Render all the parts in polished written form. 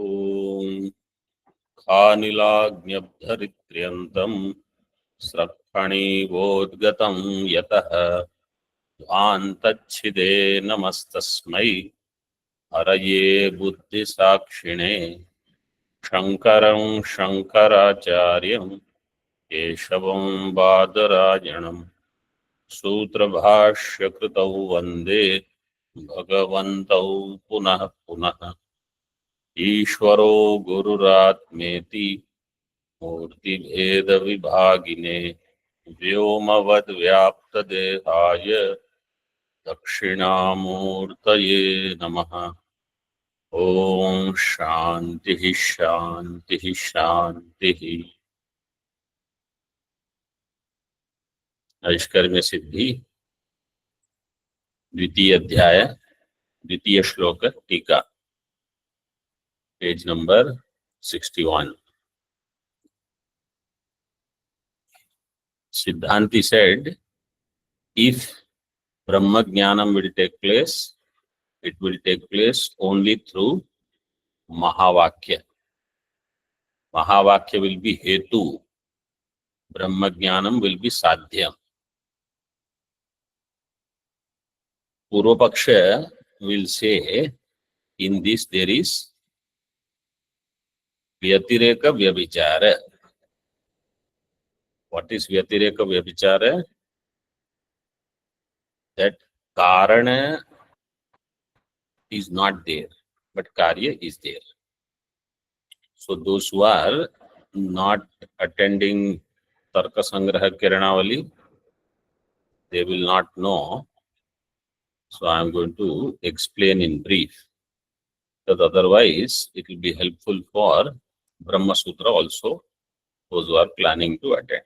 ॐ खानिलाग्न्यब्धरित्र्यन्तं स्रक्फणीवोद्गतं यतः ध्वान्तच्छिदे नमस्तस्मै हरये बुद्धिसाक्षिणे शङ्करं शङ्कराचार्यं केशवं बादरायणं सूत्रभाष्यकृतौ वन्दे भगवन्तौ पुनः पुनः। ईश्वरो गुरुरात्मेति मूर्तिभेदविभागिने व्योमवद्व्याप्तदेहाय दक्षिणामूर्तये नमः। ओम शांति शांति शांति। नैष्कर्म्य सिद्धि द्वितीय अध्याय द्वितीय श्लोक टीका page number 61. Siddhanti said, if Brahma Jnanam will take place, it will take place only through Mahavakya. Mahavakya will be Hetu. Brahma Jnanam will be Sadhyam. Purva Paksha will say, in this there is Vyatireka Vyabhichara. What is Vyatireka Vyabhichara? That Karana is not there, but Karya is there. So those who are not attending Tarka Sangraha Kiranavali, they will not know. So I am going to explain in brief. But otherwise, it will be helpful for Brahma Sutra also, those who are planning to attend.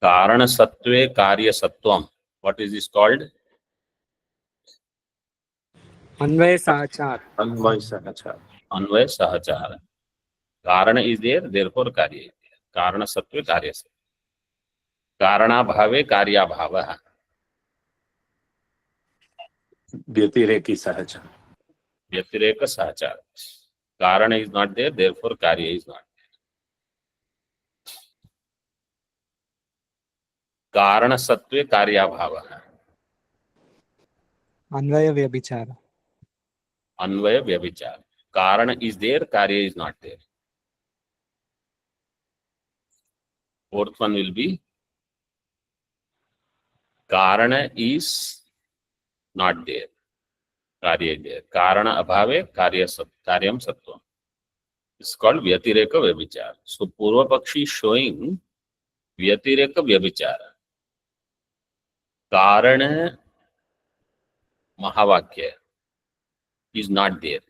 Karana Sattve Karya Sattvam. What is this called? Anvaya Sahachar. Anvaya Sahachar. Anvaya Sahachara. Karana is there, therefore Karya is there. Karana Sattve Karya Sattva. Karana Bhave Karya Bhava. Vyatireki Sahachar. Vyatireka Sahachara. Karana is not there, therefore Karya is not there. Karana Sattve Karya Bhava. Anvaya Vyabhichara. Anvaya Vyabhichara. Karana is there, Karya is not there. Fourth one will be Karana is not there, Karya is there. Karana Abhave Karyam Sattvam. It's called Vyatireka Vyabhichara. So Purva Pakshi is showing Vyatireka Vyabhichara. Karana Mahavakya is not there,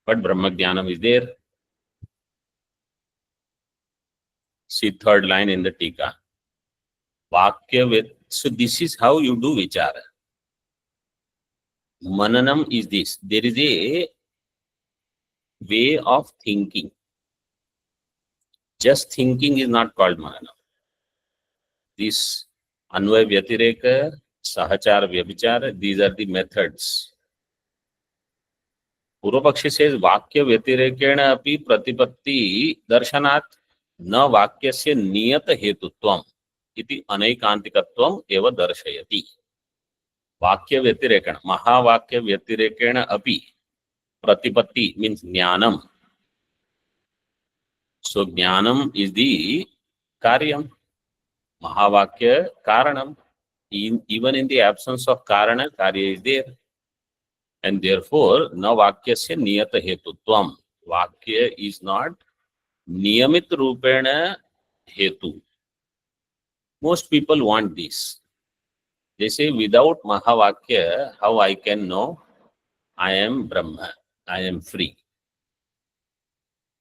but Brahma Jnanam is there. See third line in the Tika. Vakya with. So this is how you do Vichara. Mananam is this. There is a way of thinking. Just thinking is not called Mananam. This Anvaya Vyatireka, Sahachara Vyabhichara, these are the methods. Purvapakshi says, Vakya Vyatirekena api pratipatti darshanat na vakyasya niyata hetutvam iti anaikantikatvam eva darshayati. Vakya Vyatirekena, Mahavakya Vyatirekena api pratipatti means jnanam. So jnanam is the karyam. Mahavakya karanam. Even in the absence of karana, karya is there. And therefore, na vakyasya niyata hetutvam. Vakya is not niyamit rupena hetu. Most people want this. They say, without Mahavakya, how I can know I am Brahma, I am free?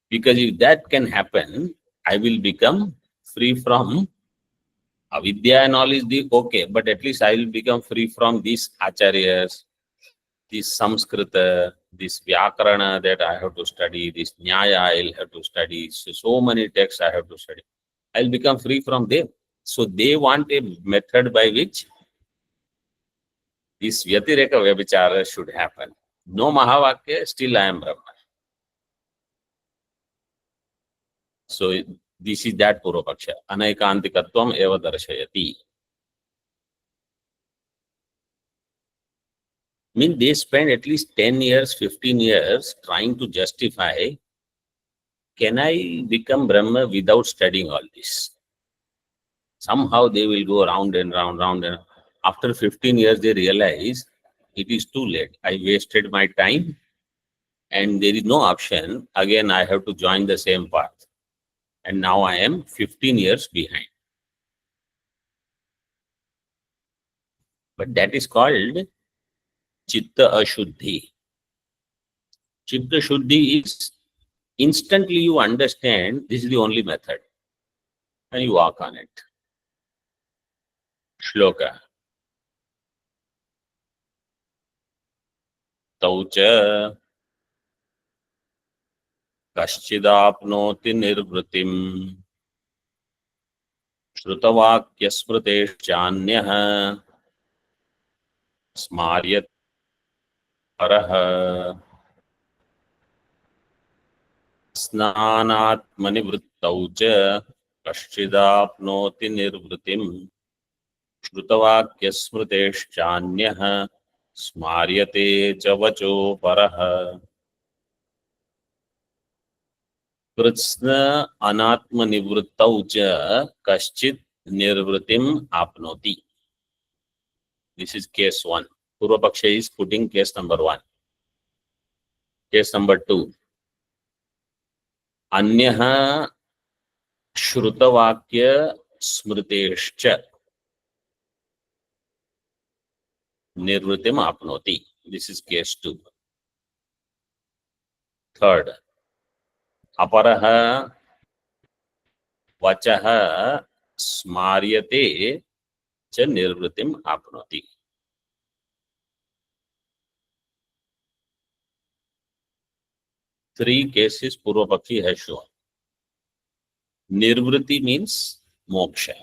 Because if that can happen, I will become free from avidya and all is the okay, but at least I will become free from these acharyas, this Samskrita, this Vyakarana that I have to study, this Nyaya I will have to study, so many texts I have to study. I will become free from them. So they want a method by which this Vyatireka Vyabhichara should happen. No Mahavakya, still I am Brahma. So this is that Purvapaksha. Anaikantikatvam eva darshayati. Mean they spend at least 10 years, 15 years trying to justify, can I become Brahma without studying all this? Somehow they will go round and round, round and after 15 years they realize it is too late. I wasted my time and there is no option. Again, I have to join the same path. And now I am 15 years behind. But that is called Chitta Ashuddhi. Chitta Shuddhi is instantly you understand this is the only method and you walk on it. Shloka. Taucha kaschidapnoti nirvritim shrutavakyasmriteshchanyah smaryat paraha snanatmani vrittaucha kaschidapnoti nirvritim shrutavakyasmriteshchanyah smaryate cha vacho paraha. Kritsna anatma nivrittau cha kaschit nirvritim apnoti. This is case 1. Purvapaksha is putting case number 1. Case number 2. Anyaha shrutavakya smriteshcha nirvritim apnoti. This is case 2. Third. Aparaha vachaha smaryate cha nirvritim apnoti. Three cases Purvapakshi has shown. Nirvriti means moksha.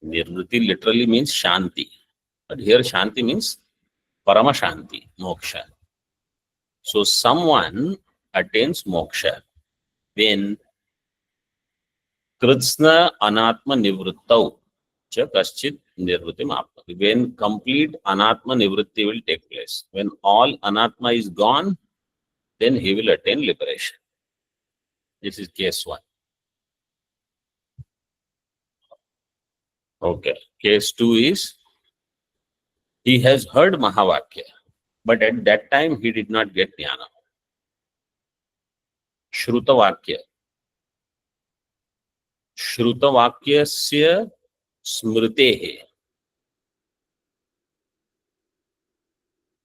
Nirvriti literally means shanti. But here shanti means parama shanti, moksha. So someone attains moksha when kritsna anatma nivrittau cha kaschit nirvritim apnoti. When complete anatma nivritti will take place. When all anatma is gone, then he will attain liberation. This is case 1. Okay. Case 2 is he has heard Mahavakya, but at that time he did not get jnana. Shrutavakya. Shrutavakyasya smritehe.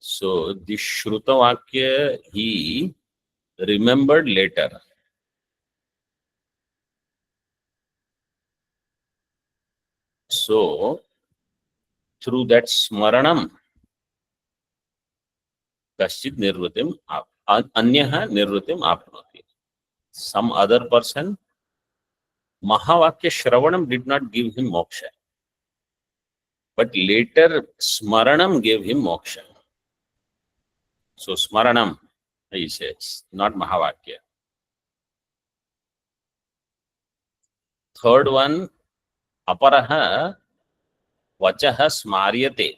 So this Shrutavakya he remembered later. So through that smaranam, kaschid nirvritim anyaha nirvritim apnoti. Some other person, Mahavakya Shravanam did not give him moksha. But later smaranam gave him moksha. So smaranam, he says, not Mahavakya. Third one, aparaha vachaha smaryate.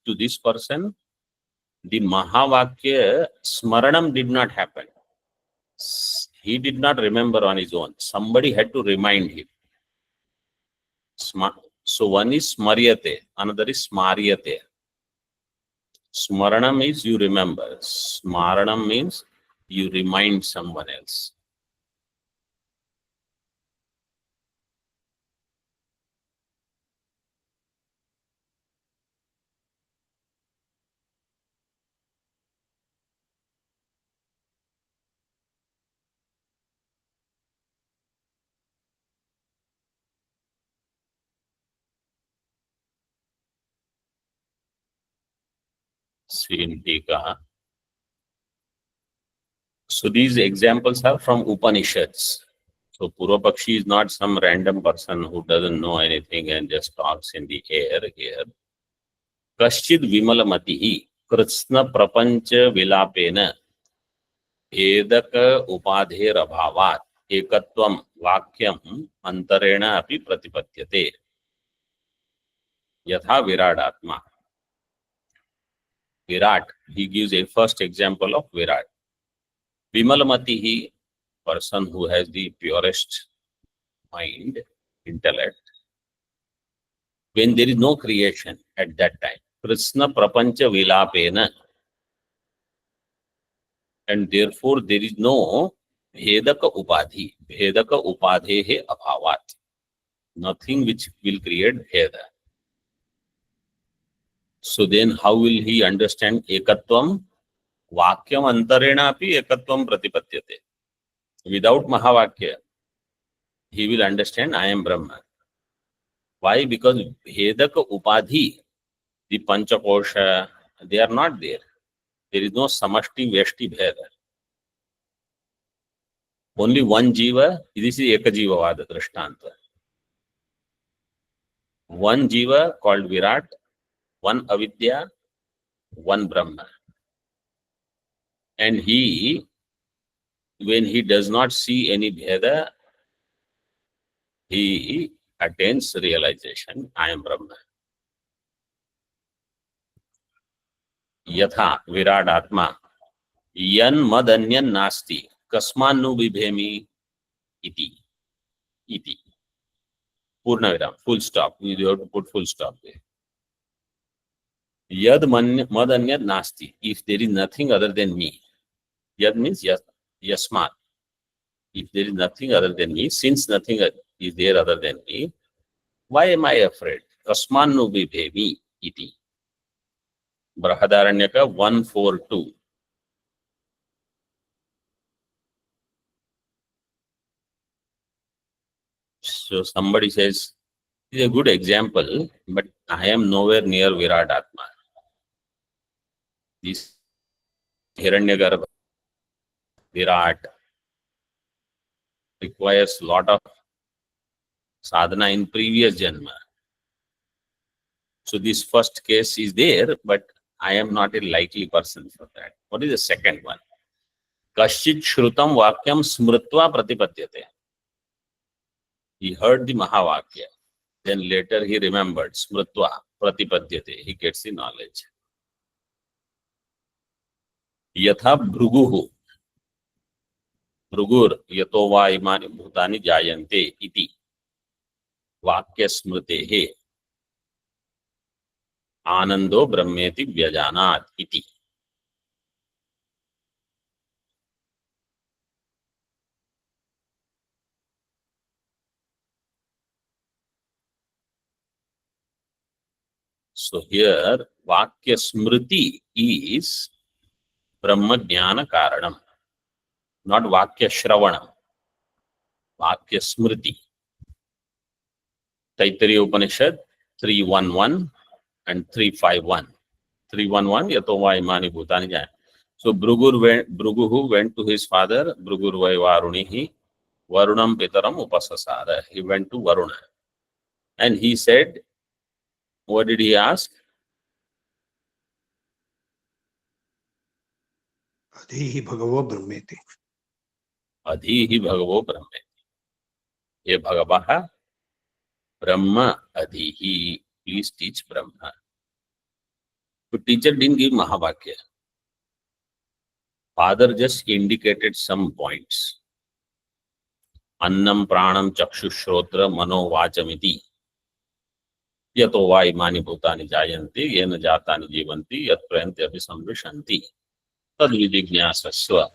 To this person, the Mahavakya smaranam did not happen. He did not remember on his own. Somebody had to remind him. So one is smaryate, another is smaryate. Smaranam is you remember. Smaranam means you remind someone else. See in Tika. So these examples are from Upanishads. So Purvapakshi is not some random person who doesn't know anything and just talks in the air here. Kaschid Vimalamatihi. कृत्स्न प्रपंच विलापेन भेदक उपाधेर अभावात् एकत्वं वाक्यम् अंतरेण अपि प्रतिपद्यते यथा विराडात्मा. Virat, he gives a first example of Virat. Vimalmatihi, person who has the purest mind, intellect, when there is no creation at that time, Krishna prapancha vilapena, and therefore there is no bhedaka upadhi. Bhedaka upadhehe abhavat. Nothing which will create bheda. So then how will he understand ekatvam? Vakyam antarena api ekatvam pratipadyate. Without Mahavakya, he will understand I am Brahma. Why? Because Bhedaka Upadhi, the Panchakosha, they are not there. There is no Samashti Vyashti Bheda. Only one Jiva, this is Ekajiva Vada Drishtanta. One Jiva called Virat, one Avidya, one Brahma. And he, when he does not see any Bheda, he attains realization, I am Brahma. Yatha Virat Atma Yan Madanyan Nasti Kasmanu Bibhemi Iti. Iti. Purna Viram. Full stop. We have to put full stop there. Yad Madanyad Nasti. If there is nothing other than me. Yad means Yasmat. If there is nothing other than me, since nothing is there other than me, why am I afraid? Kasmanu Bibhemi Iti. Brahadaranyaka 142. So somebody says, it's a good example, but I am nowhere near Virat Atma. This Hiranyagarbha, Virat, requires lot of sadhana in previous janma. So this first case is there, but I am not a likely person for that. What is the second one? Kaschit shrutam vakyam smritva pratipadyate. He heard the Mahavakya. Then later he remembered smritva pratipadyate. He gets the knowledge. Yatha bhruguhu. Bhrugur yato va imani bhutani jayante iti. Vakya smritehe. Anando brahmeti vyajanat iti. So here, Vakya Smriti is Brahma Jnana Karanam, not Vakya Shravanam. Vakya Smriti. Taittiriya Upanishad 311 and 351. 311, Yato va imani bhutani jaya. So Bhruguhu went to his father, Bhrugur vai Varunihi, Varunam Pitaram Upasasara. He went to Varuna. And he said, what did he ask? Adhihi Bhagavo Brahmeti. Adhihi Bhagavo Brahmeti. Ye Bhagavaha Brahma Adhihi. Please teach Brahma. The teacher didn't give Mahavakya. Father just indicated some points. Annam pranam chakshusrotra mano vachamiti. Yato va imani bhutani jayanti yena jatani jivanti yat prayanti api samvishanti. Tad vijignasasva.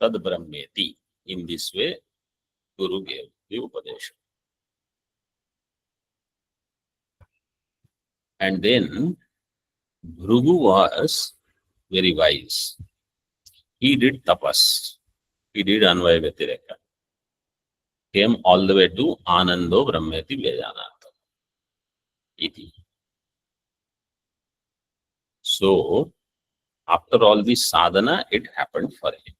Tad brahmeti. In this way, Guru gave the Upadesha. And then Bhrugu was very wise. He did tapas. He did Anvaya Vyatireka. Came all the way to Anando Brahmeti Vyajanat. Iti. So, after all this sadhana, it happened for him.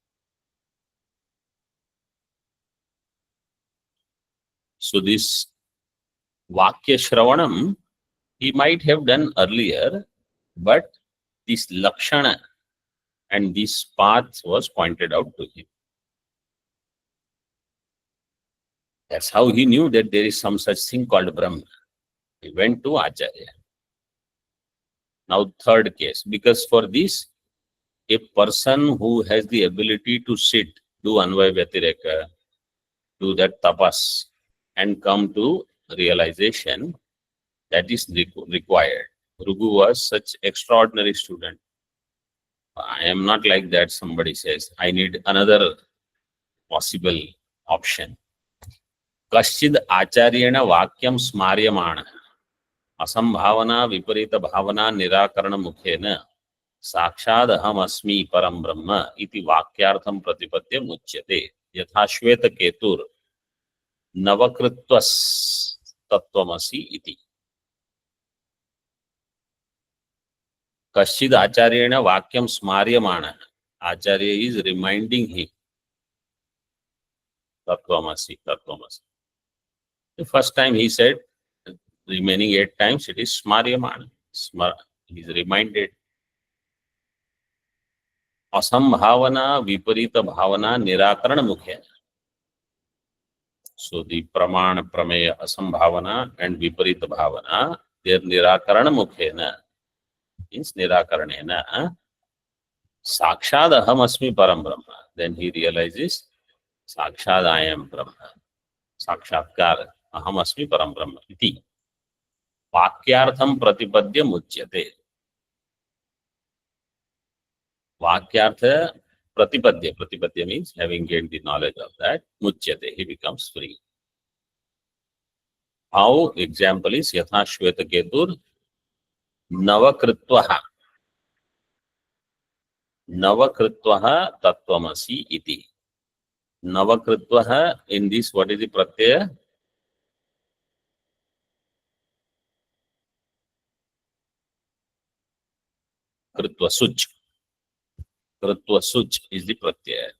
So this Vakya Shravanam he might have done earlier, but this Lakshana and this path was pointed out to him. That's how he knew that there is some such thing called Brahma. He went to Acharya. Now third case, because for this, a person who has the ability to sit, do Anvaya Vyatireka, do that tapas, and come to realization, that is required. Rugu was such extraordinary student. I am not like that, somebody says. I need another possible option. Kaschid acharyena vakyam smaryamana asambhavana viparita bhavana nirakarana mukhena साक्षाद अहम अस्मि परम ब्रह्म इति वाक्यार्थम प्रतिपद्य मुच्यते यथा श्वेत केतुर नवकृत्वस् तत्वमसि इति कश्चिद आचार्येण वाक्यम स्मार्यमाणः आचार्य इज रिमाइंडिंग हिम तत्वमसि तत्वमसि the first time he said remaining 8 times it is smaryamana he is reminded asambhavana viparita bhavana nirakarana mukhya. So the pramana prameya asambhavana and viparita bhavana, their nirakarana mukhena means nirakaranena sakshad aham asmi param brahma. Then he realizes sakshad I am brahma, sakshatkar aham asmi param brahma iti vakyartham pratipadya muchyate. Vakyartha Pratipadya. Pratipadya means having gained the knowledge of that, Muchyate, he becomes free. How? Example is Yatha Shweta Ketur Navakritvaha. Navakritvaha Tattvamasi iti. Navakritvaha, in this, what is the pratyaya? Kritva Such. Kritva Such is the pratyaya.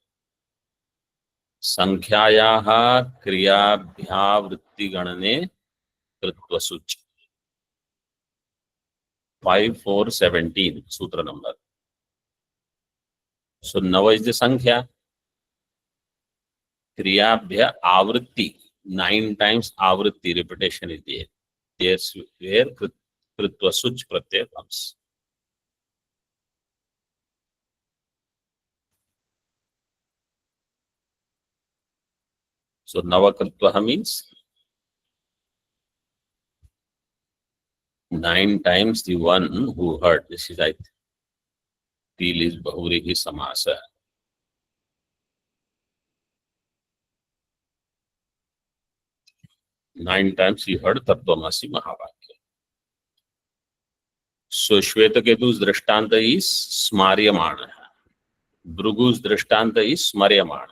Sankhyayaha kriyabhya vritti ganane Kritva Such. 5417 sutra number. So Nava is the Sankhya. Kriyabhya avritti. 9 times avritti repetition is there. There's where Kritva Such pratyaya comes. So Navakritvaha means 9 times the one who heard. This is, I feel, is Bahurihi Samasa. Nine times he heard Tattvamasi Mahavakya. So Shvetaketu's Drishtanta is Smaryamana. Bhrugu's Drishtanta is Smaryamana.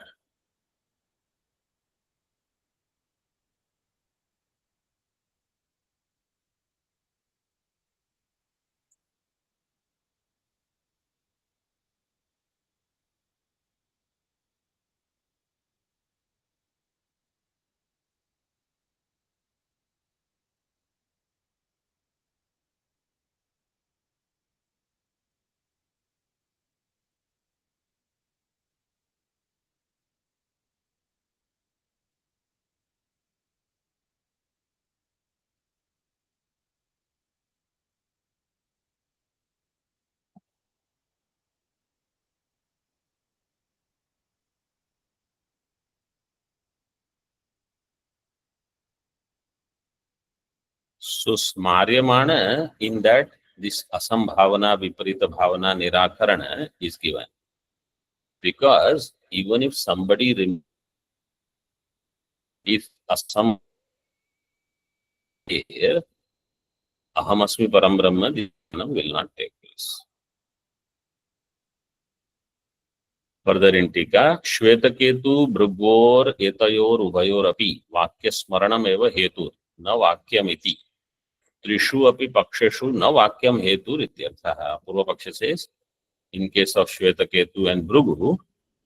So Smaryamana, in that this Asambhavana, Viparita Bhavana, Nirakarana is given. Because even if somebody, if Asam here, Ahamasmi Param Brahma, this will not take place. Further in Tika, Shvetaketu Bhrugor Etayor Ubayor Api Vakya Smaranam Eva Hetur Na Vakyam Iti Trishu Api Paksheshu Na Vakyam Hetur Ityarthaha. Purva Paksha says, in case of Shvetaketu and Bhrugu,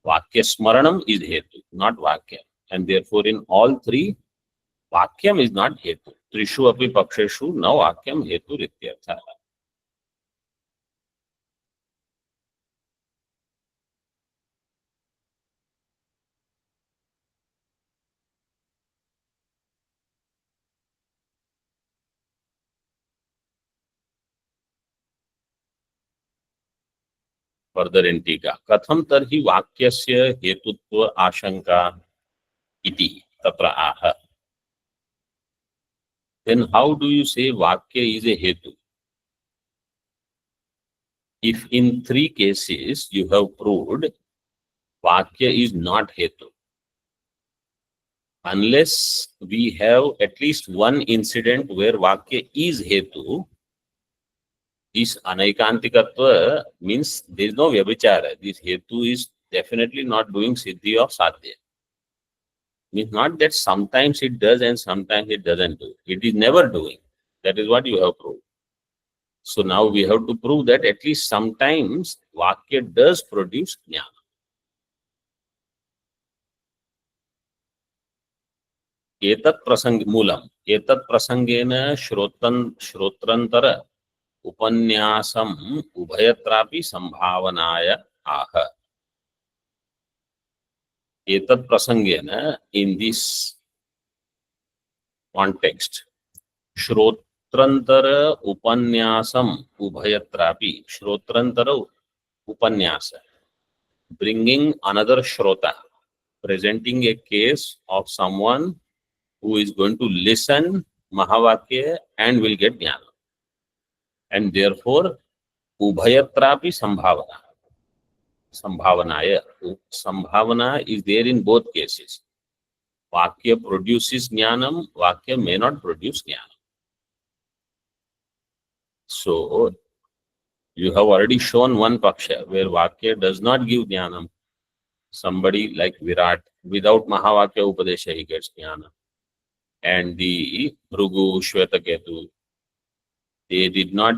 Vakya Smaranam is Hetu, not Vakya. And therefore in all three, Vakyam is not hetu. Trishu api paksheshu na vakyam hetu rityartha. Further in टीका कथम तर्हि वाक्यस्य हेतुत्व आशंका इति तत्र आह. Then how do you say vakya is a hetu? If in three cases you have proved vakya is not hetu, unless we have at least one incident where vakya is hetu, this anaikantikatva means there is no vyabhichara. This hetu is definitely not doing siddhi of sadhya. Means not that sometimes it does and sometimes it doesn't do. It is never doing. That is what you have proved. So now we have to prove that at least sometimes vakya does produce jnana. एतत् प्रसंग मूलम एतत् प्रसंगेन श्रोत्रंतर उपन्यासम उभयत्रापि संभावनाय आह. एतत् प्रसंगेन in this context श्रोत्रंतर उपन्यासम उभयत्रापि. श्रोत्रंतर उपन्यास, bringing another shrota, presenting a case of someone who is going to listen Mahavakya and will get jnana. And therefore, ubhayatrapi sambhavana. Sambhavanaya. Sambhavana is there in both cases. Vakya produces jnanam, Vakya may not produce jnanam. So, you have already shown one paksha where Vakya does not give jnanam. Somebody like Virat, without Mahavakya Upadesha, he gets jnana. And the Bhrugu, Shvetaketu, they did not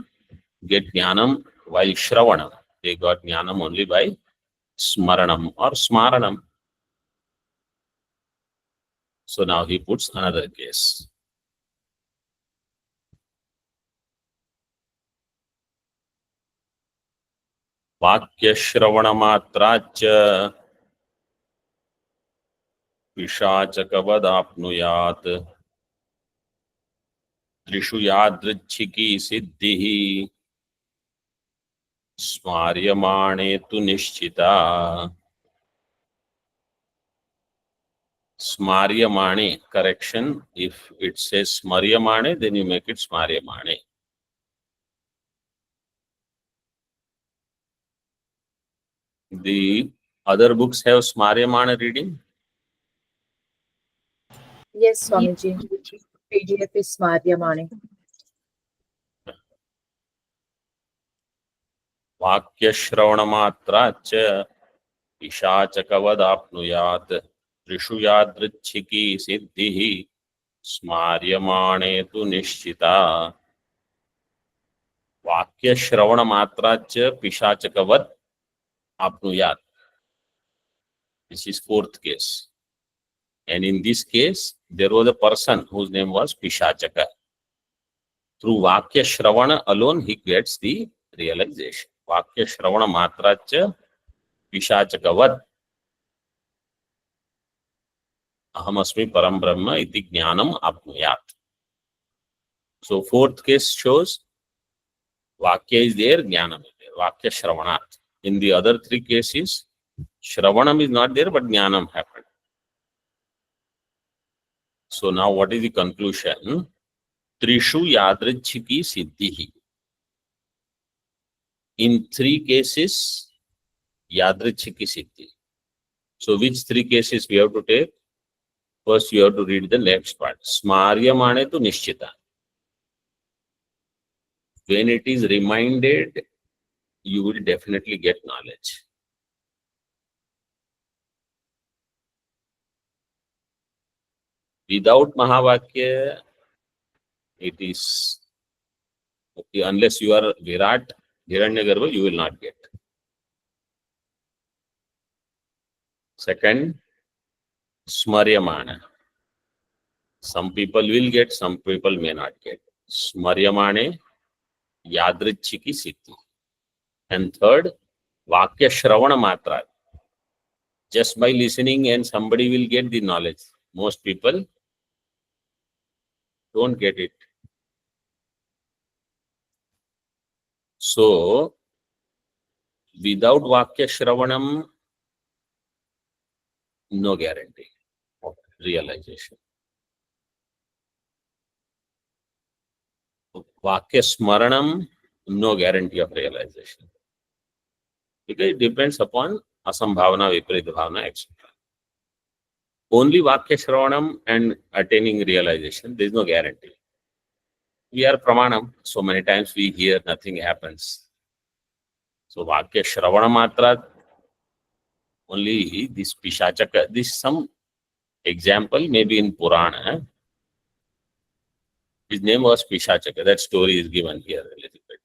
get jnanam while Shravanam. They got jnanam only by Smaranam or Smaranam. So now he puts another case. Vakya Shravanamatracha Vishachakavadapnuyat Trishu Yadrichiki Siddhihi Smaryamane tu Nishchita. Smaryamane, correction. If it says Smaryamane, then you make it Smaryamane. The other books have Smaryamane reading? Yes, Swamiji. PDF is Smaryamane. Vakya Shravanamatracha Vishachakavadapnuyat Trishu Yadrichiki Siddhihi Smaryamane tu Nishchita. Vakya Shravanamatracha Pishachakavad Apnuyat. This is fourth case. And in this case, there was a person whose name was Pishachaka. Through Vakya Shravana alone, he gets the realization. Vakya Shravana Matracha Pishachakavad Ahamasmi Param Brahma iti Jnanam Apnuyat. So fourth case shows Vakya is there, Jnanam is there. Vakya Shravanat. In the other three cases, Shravanam is not there, but Jnanam happened. So now what is the conclusion? Trishu Yadrichiki Siddhihi. In three cases, Yadrichiki Siddhi. So which three cases we have to take? First, you have to read the next part. Smaryamane tu Nishchita. When it is reminded, you will definitely get knowledge. Without Mahavakya, it is, unless you are Virat, Hiranyagarbha, you will not get. Second, Smaryamana. Some people will get, some people may not get. Smaryamane yadrichiki siddhi. And third, vakya shravana matra. Just by listening and somebody will get the knowledge. Most people don't get it. So, without vakya shravanam, no guarantee of realization. Vakya smaranam, no guarantee of realization. Because it depends upon asambhavana, viparita bhavana, etc. Only vakya shravanam and attaining realization, there is no guarantee. We are pramanam, so many times we hear, nothing happens. So vakya shravana matra, only this pishachaka, this some example maybe in Purana. His name was Pishachaka. That story is given here a little bit.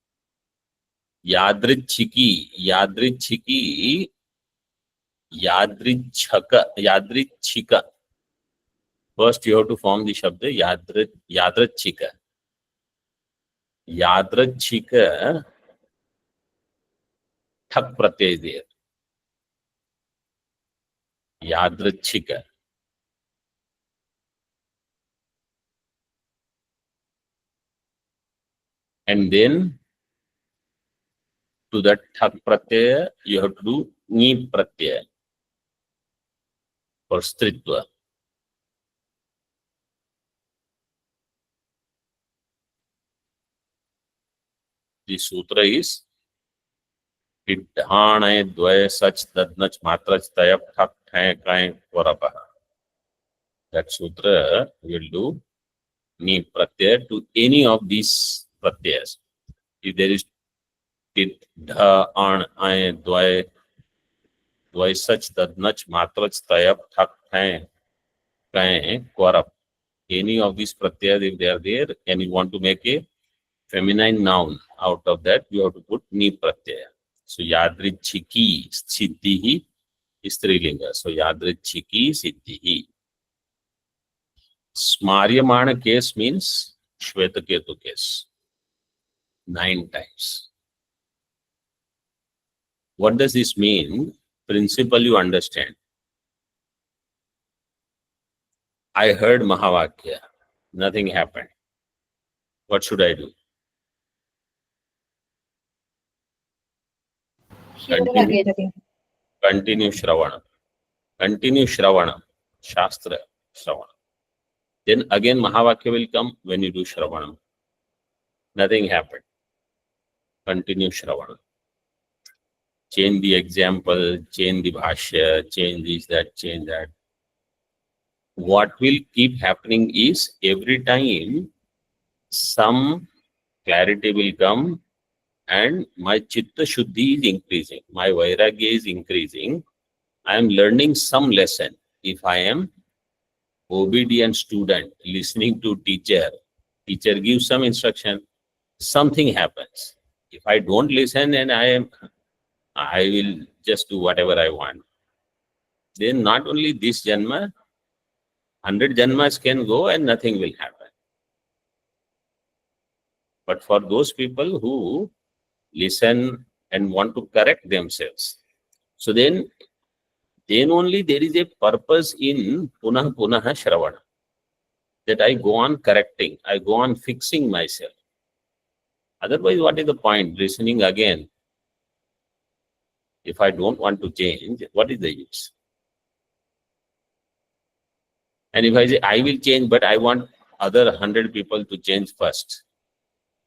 Yadrichiki, yadrichika. First you have to form the shabda yadrichika. Yadrichika, thak pratyay is there. Yadrichika. And then to that thak pratyaya, you have to do ni pratyaya for stritva. The sutra is Idhane dvaya sach dadnach matrach tayap thak thai kai varapaha. That sutra will do ni pratyaya to any of these pratyayas. If there is tit, dha, an, ay, dvay sach dadnach matrach tayap thak thai kai kvarap. Any of these pratyayas, if they are there and you want to make a feminine noun out of that, you have to put ni pratyaya. So yadrichiki siddhihi is strilinga. So yadrichiki siddhihi. Smaryamana case means Shvetaketu case. 9 times. What does this mean? Principle you understand. I heard Mahavakya. Nothing happened. What should I do? Hear again. Continue Shravana. Continue Shravana. Shastra Shravana. Then again Mahavakya will come when you do Shravana. Nothing happened. Continue Shravana. Change the example, change the bhashya, change this, that, change that. What will keep happening is every time some clarity will come and my chitta shuddhi is increasing. My vairagya is increasing. I am learning some lesson. If I am obedient student listening to teacher gives some instruction, something happens. If I don't listen and I will just do whatever I want, then not only this janma, 100 janmas can go and nothing will happen. But for those people who listen and want to correct themselves, so then only there is a purpose in punah shravana, that I go on correcting, I go on fixing myself. Otherwise, what is the point listening again? If I don't want to change, what is the use? And if I say I will change, but I want other 100 people to change first,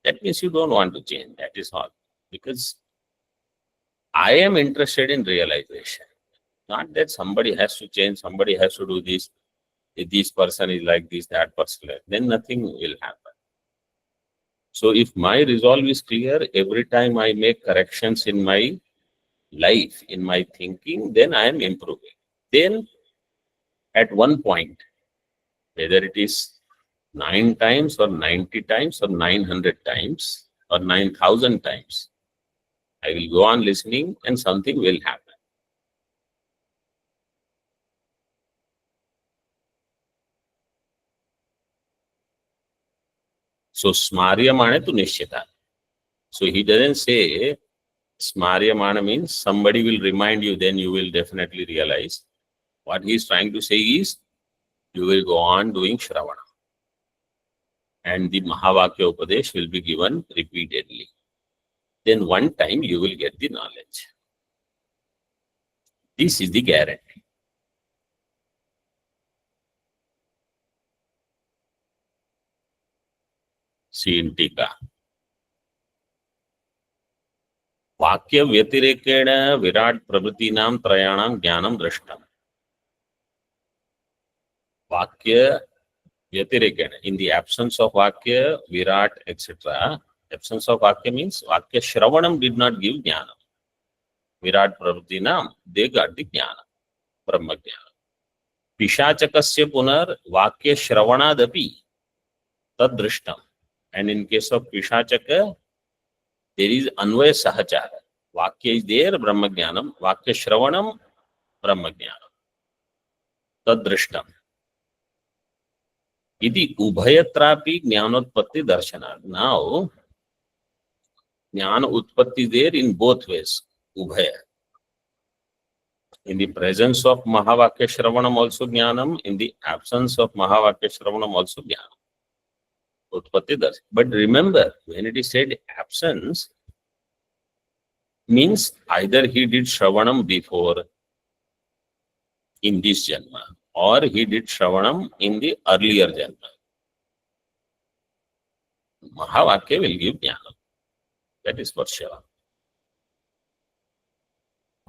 that means you don't want to change. That is all. Because I am interested in realization. Not that somebody has to change, somebody has to do this. If this person is like this, that person, then nothing will happen. So if my resolve is clear, every time I make corrections in my life, in my thinking, then I am improving. Then at one point, whether it is 9 times or 90 times or 900 times or 9,000 times, I will go on listening and something will happen. So smaryamane to nishchita. So he doesn't say smaryamana means somebody will remind you, then you will definitely realize. What he is trying to say is you will go on doing Shravana. And the Mahavakya Upadesh will be given repeatedly. Then one time you will get the knowledge. This is the guarantee. See in Tika. वाक्य व्यतिरेकेण विराट प्रभृतीनां त्रयाणां ज्ञानं दृष्टम्. वाक्य व्यतिरेकेण, in the absence of vakya, virat, etc. Absence of vakya means vakya shravanam did not give jnana. Virat pravritinam, they got the jnana, brahma jnana. Pishachakasya punar vakya shravanadapi tad drishtam. And in case of Pishachaka, there is anvaya sahachara. Vakya is there, brahma jnanam. Vakya shravanam, brahma jnanam. Tad drishtam. Iti ubhayatrapi jnanotpatti darshana. Now, jnana utpatti is there in both ways. Ubhaya. In the presence of Mahavakya Shravanam also jnanam. In the absence of Mahavakya Shravanam also jnanam. Utpatti darshana. But remember, when it is said absence, means either he did Shravanam before in this Janma, or he did Shravanam in the earlier Janma. Mahavakya will give Jnana. That is for sure.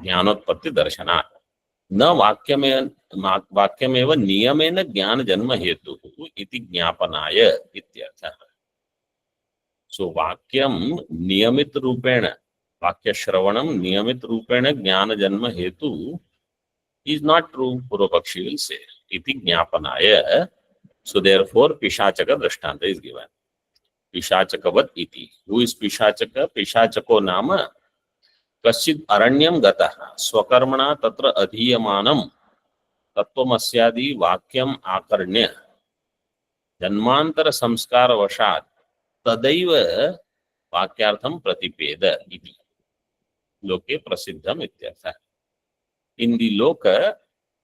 Jnanotpatti darshana. Na vakyameva niyamena jnana janma hetu iti jnapanaya ityartha. So vakyam niyamit rupena, vakya shravanam niyamit rupena jnana janma hetu is not true, Purvapakshi will say. Iti jnapanaya. So therefore, Pishachaka Drishtanta is given. Pishachakavat iti. Who is Pishachaka? Pishachako nama kaschid aranyam gataha swakarmana tatra adhiyamanam tattvamashyadi vakyam akarnya janmantara samskara vashat tadaiva vakyartham pratipeda iti. Loke prasiddham ityartha. In the Loka,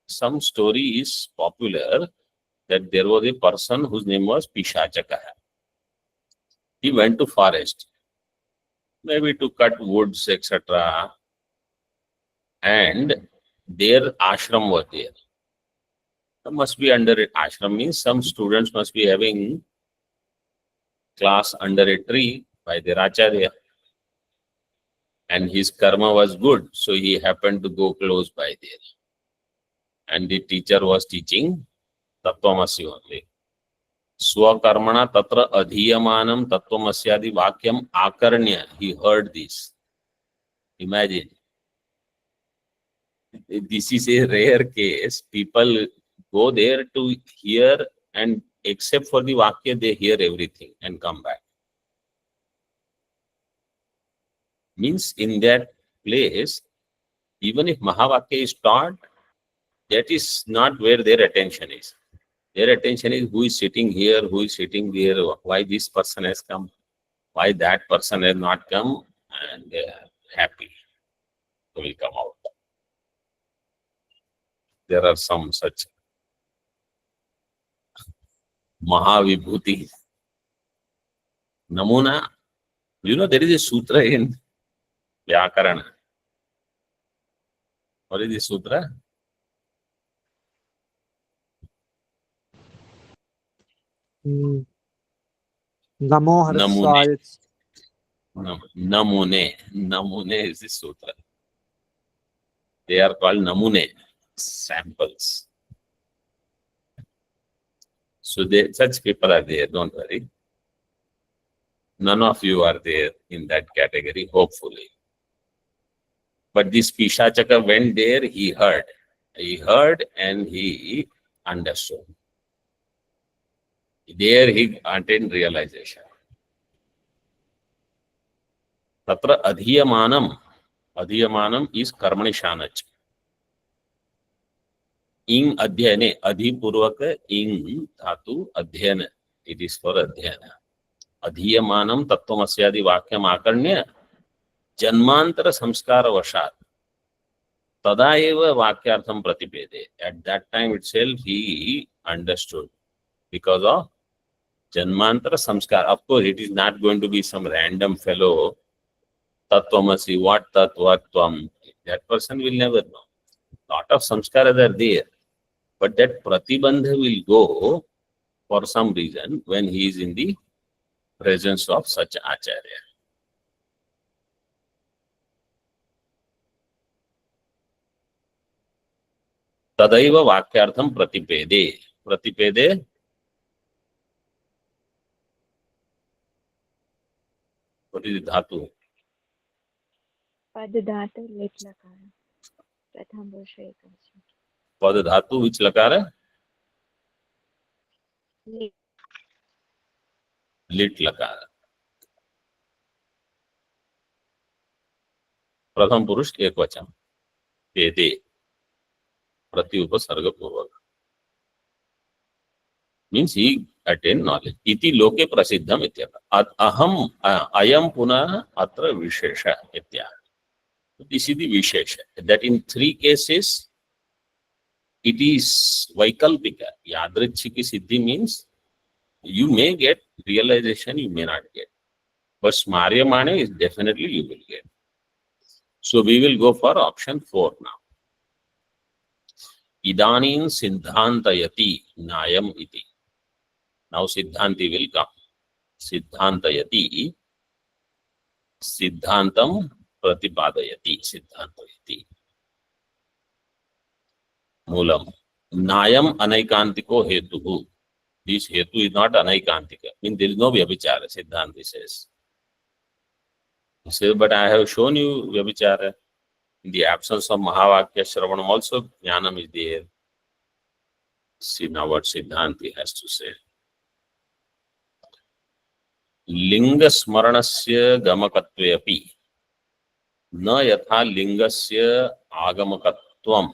some story is popular that there was a person whose name was Pishachaka. He went to forest, maybe to cut woods, etc. And their ashram was there. There must be under it. Ashram means some students must be having class under a tree by their acharya. And his karma was good, so he happened to go close by there. And the teacher was teaching Tattvamasi only. Swakarmana tatra adhiyamanam tattvamashyadi vakyam akarnya. He heard this. Imagine. This is a rare case. People go there to hear, and except for the vakya, they hear everything and come back. Means in that place, even if Mahavakya is taught, that is not where their attention is. Their attention is who is sitting here, who is sitting there, why this person has come, why that person has not come, and they are happy. They will come out. There are some such Mahavibhuti. Namuna. You know, there is a sutra in Vyakarana. What is the sutra? Namo Harswal. Namune. Namune is the sutra. They are called Namune, samples. So such people are there, don't worry. None of you are there in that category, hopefully. But this Pishachaka went there, he heard. He heard and he understood. There he attained realization. Tatra adhiyamanam. Adhiyamanam is karmani shanach. Ing adhyane. Adhipurvaka ing dhatu adhyana. It is for adhyana. अधीयमानं तत्त्वमस्यादि वाक्यम आकर्ण्य जन्मांतर संस्कार वशात् तदा एव वाक्यार्थं प्रतिपेदे. At that time itself he understood because of Janmantara samskar. Of course, it is not going to be some random fellow. Tattvamasi, what tat, what tvam. That person will never know. Lot of samskaras are there. But that pratibandha will go for some reason when he is in the presence of such acharya. तदैव वाक्यार्थं प्रतिपेदे. प्रतिपेदे what is the dhatu? पद धातु lit लकार प्रथम पुरुष एकवचन पद धातु which लकार है? लिट लिट लकार. प्रथम पुरुष एक वचन. पेदे प्रति उपसर्ग पूर्वक. Means he attain knowledge. इति लोके प्रसिद्धम इत्यर्थ. अहम अयम पुनः अत्र विशेष इत्यादि. This is the wishes. That in three cases it is vaikalpika. Yadrichiki siddhi means you may get realization, you may not get. But smaryamane is definitely you will get. So we will go for option 4 now. Idanin siddhantayati nayam iti. Now siddhanti will come. Siddhantayati siddhantam प्रतिपादयति. सिद्धांतयति. मूलम नायम अनैकांतिको हेतु. This hetu is not anaikantika. Means there is no vyabhichara. Siddhanti says. He says, but I have shown you vyabhichara. In the absence of Mahavakya Shravanam also jnanam is there. See now what Siddhanti has to say. Linga smaranasya gamakatve api न यथा लिंगस्य आगमकत्वम्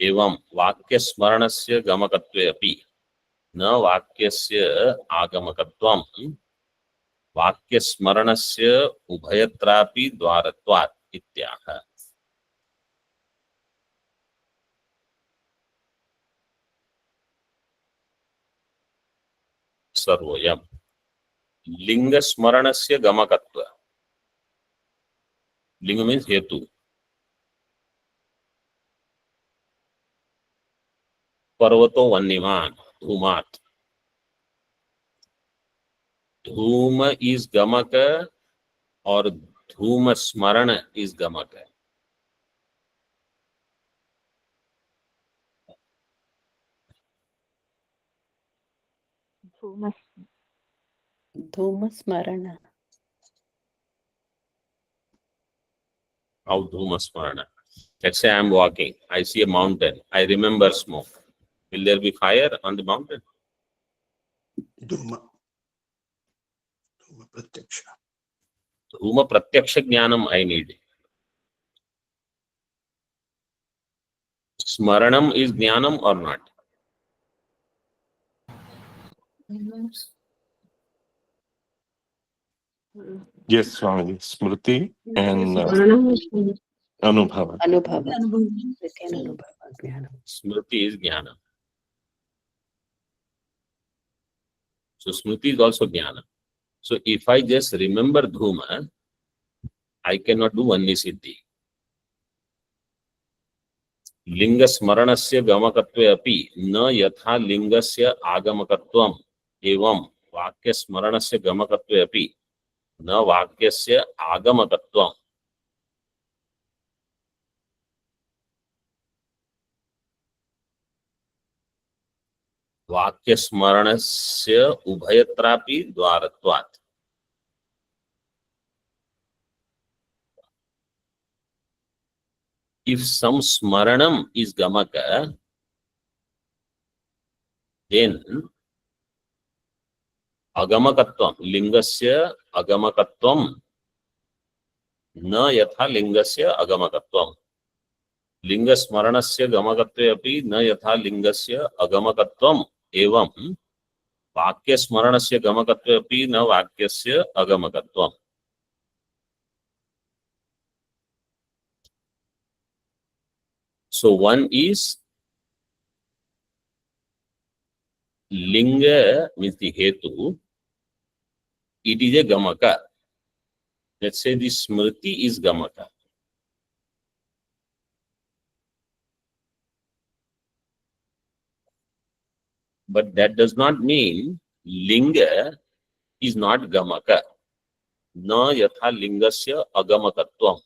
एवं वाक्य स्मरणस्य गमकत्वे अपि न वाक्यस्य आगमकत्वम् वाक्य स्मरणस्य उभयत्रापि द्वारत्वात् इत्याह. सर्वोयम् लिंग स्मरणस्य गमकत्व. लिंग मीन्स हेतु. पर्वतो वन्यमान धूमात. धूम इज गमक और धूम स्मरण इज गमक. धूम स्मरण. How dhuma smarana? Let's say I am walking. I see a mountain. I remember smoke. Will there be fire on the mountain? Dhuma. Dhuma pratyaksha. Dhuma pratyaksha jnanam I need. Smaranam is jnanam or not? Yes, Swamiji. Smriti and Anubhava. अनुभव. Within अनुभव ज्ञान. Smriti is jnana. So smriti is also jnana. So if I just remember dhuma, I cannot do one siddhi. लिंग स्मरणस्य गमकत्वे अपि न यथा लिंगस्य आगमकत्वम् एवं वाक्य स्मरणस्य गमकत्वे अपि न वाक्यस्य आगमकत्वम्. वाक्य स्मरणस्य उभयत्रापि द्वारत्वात्. If some smaranam is gamaka, then agamakatvam, lingasya agamakatvam, na yatha lingasya agamakatvam. Linga smaranasya gamakatve api na yatha lingasya agamakatvam evam वाक्य स्मरणस्य गमकत्वमपि न वाक्यस्य अगमकत्वम्. So one is linga means the hetu. It is a gamaka. Let's say the smriti is gamaka. But that does not mean linga is not gamaka. Na yatha lingasya agamakatvam.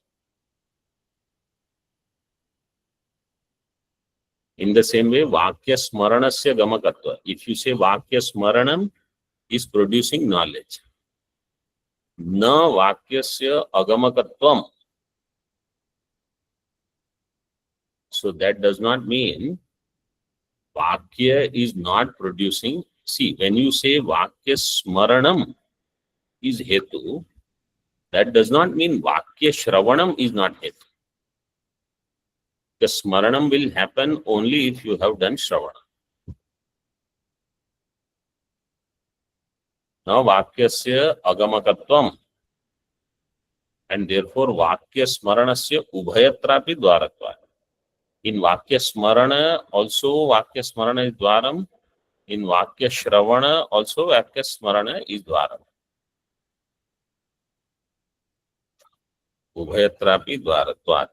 In the same way, vakya smaranasya gamakatva. If you say vakya smaranam is producing knowledge, na vakyasya agamakatvam. So that does not mean vakya is not producing. See, when you say vakya smaranam is hetu, that does not mean vakya shravanam is not hetu. The smaranam will happen only if you have done shravana. Now vakyasya agamakatvam, and therefore vakya smaranasya ubhayatrapi dvaratva. In vakya smarana also vakya smarana is dvaram. In vakya shravana also vakya smarana is dvaram. Ubhayatrapi dvaratvat.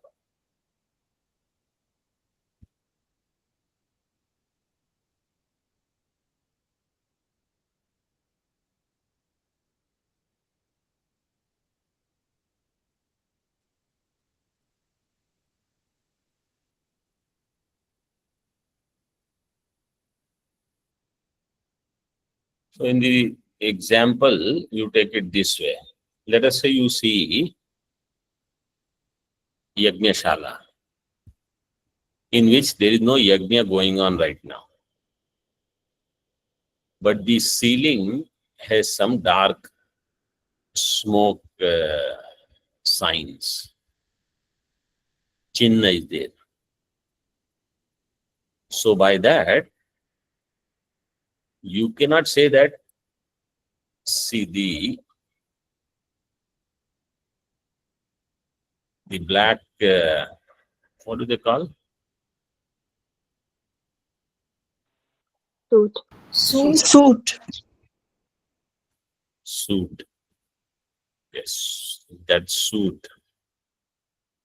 So in the example, you take it this way. Let us say you see Yajna-shala, in which there is no yajna going on right now. But the ceiling has some dark smoke signs. Chinna is there. So by that, you cannot say that, see the black, what do they call? Suit. Suit. Suit. Yes, that suit,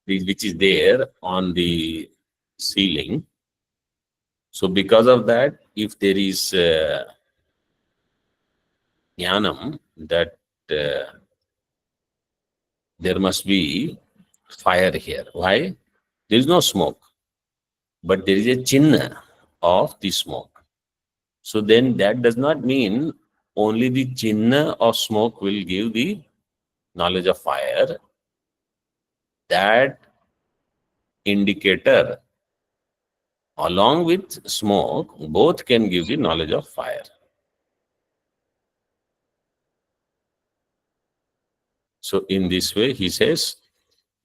which is there on the ceiling. So because of that, if there is jnanam that there must be fire here. Why? There is no smoke, but there is a chinna of the smoke. So then that does not mean only the chinna of smoke will give the knowledge of fire. That indicator along with smoke both can give the knowledge of fire. So in this way he says,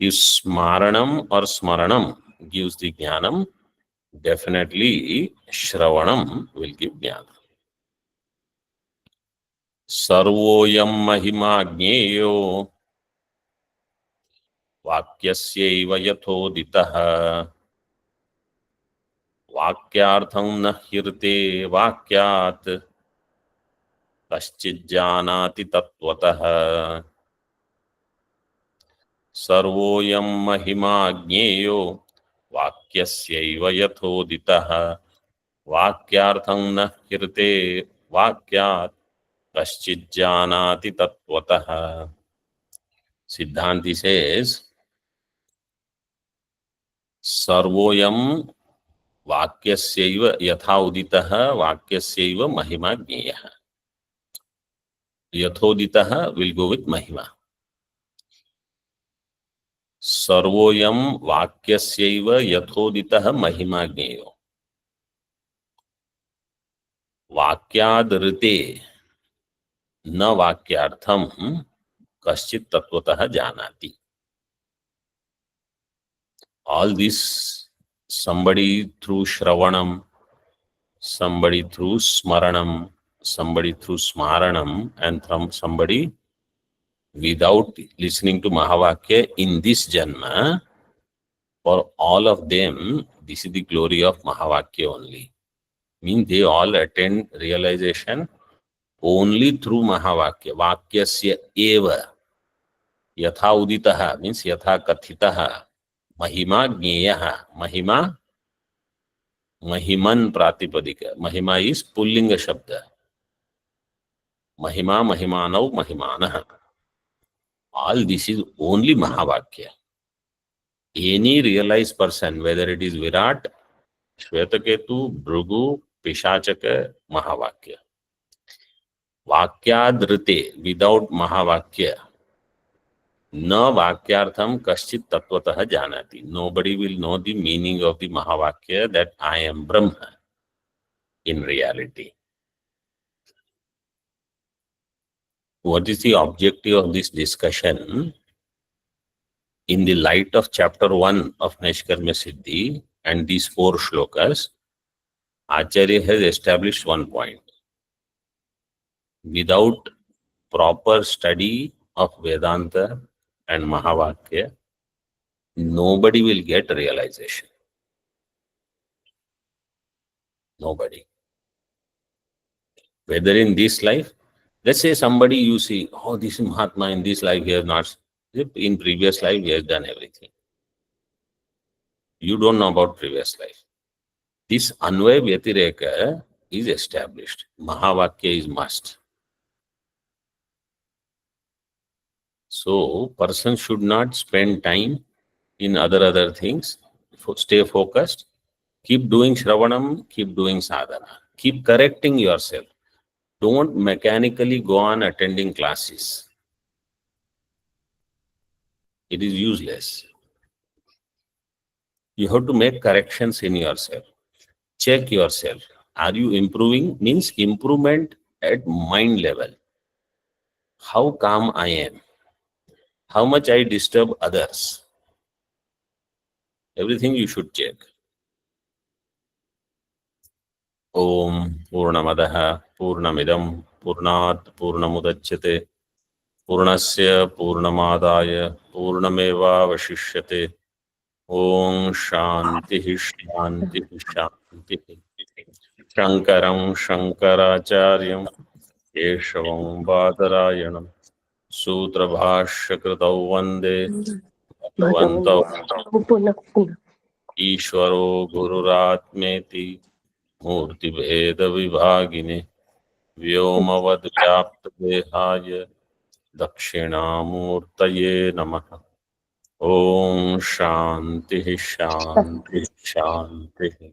if smaranam or smaranam gives the jnanam, definitely shravanam will give jnana. Sarvoyam mahima jneyo vakyasyaiva yathoditaha vakyartham na hirte vakyat kaschidjanati tattvataha. Sarvoyam mahima jneyo vakyasya yathoditaha vakyartham na hirte vakyat kaschidjanati tattvataha. Siddhanti says, Sarvoyam vakyasya yathoditaha vakyasya mahima jneyaha. Yathoditaha will go with mahima. Sarvoyam vakyasya yathoditaha mahima jneyo. Vakyad rite na vakyartham kaschit tattvataha janati. All this, somebody through shravanam, somebody through smaranam, somebody through smaranam and from somebody without listening to Mahavakya in this Janma, for all of them, this is the glory of Mahavakya only. Means they all attain realization only through Mahavakya. Vakyasya eva. Yatha uditaha means yatha kathitaha. Mahima jneyaha. Mahima, Mahiman pratipadika. Mahima is pullinga shabda. Mahima, Mahimanau, Mahimanaha. All this is only Mahavakya. Any realized person, whether it is Virat, Shvetaketu, Bhrigu, Pishachaka, Mahavakya. Vakyadrite, without Mahavakya, na Vakyartham kaschit tattvataha janati. Nobody will know the meaning of the Mahavakya that I am Brahma in reality. What is the objective of this discussion? In the light of chapter 1 of Naishkarmya Siddhi and these 4 shlokas, Acharya has established one point. Without proper study of Vedanta and Mahavakya, nobody will get realization. Nobody. Whether in this life, let's say somebody you see, oh, this is Mahatma, in this life he has not, in previous life he has done everything. You don't know about previous life. This Anvaya Vyatireka is established. Mahavakya is must. So, person should not spend time in other things. Stay focused. Keep doing Shravanam, keep doing sadhana. Keep correcting yourself. Don't mechanically go on attending classes. It is useless. You have to make corrections in yourself. Check yourself. Are you improving? Means improvement at mind level. How calm I am. How much I disturb others. Everything you should check. Om Purnamadaha Purnamidam Purnat Purnamudachyate Purnasya Purnamadaya Purnameva Vashishyate. Om Shanti Shanti Shanti. Shankaram Shankaracharyam Keshavam Badarayanam Sutra Bhashya Kritau Vande Bhagavantau Ishvaro Gururatmeti Murti Bheda Vibhagine Vyomavad Vyapta Dehaya Dakshinamurtaye Namaha. Om Shanti Shanti Shanti.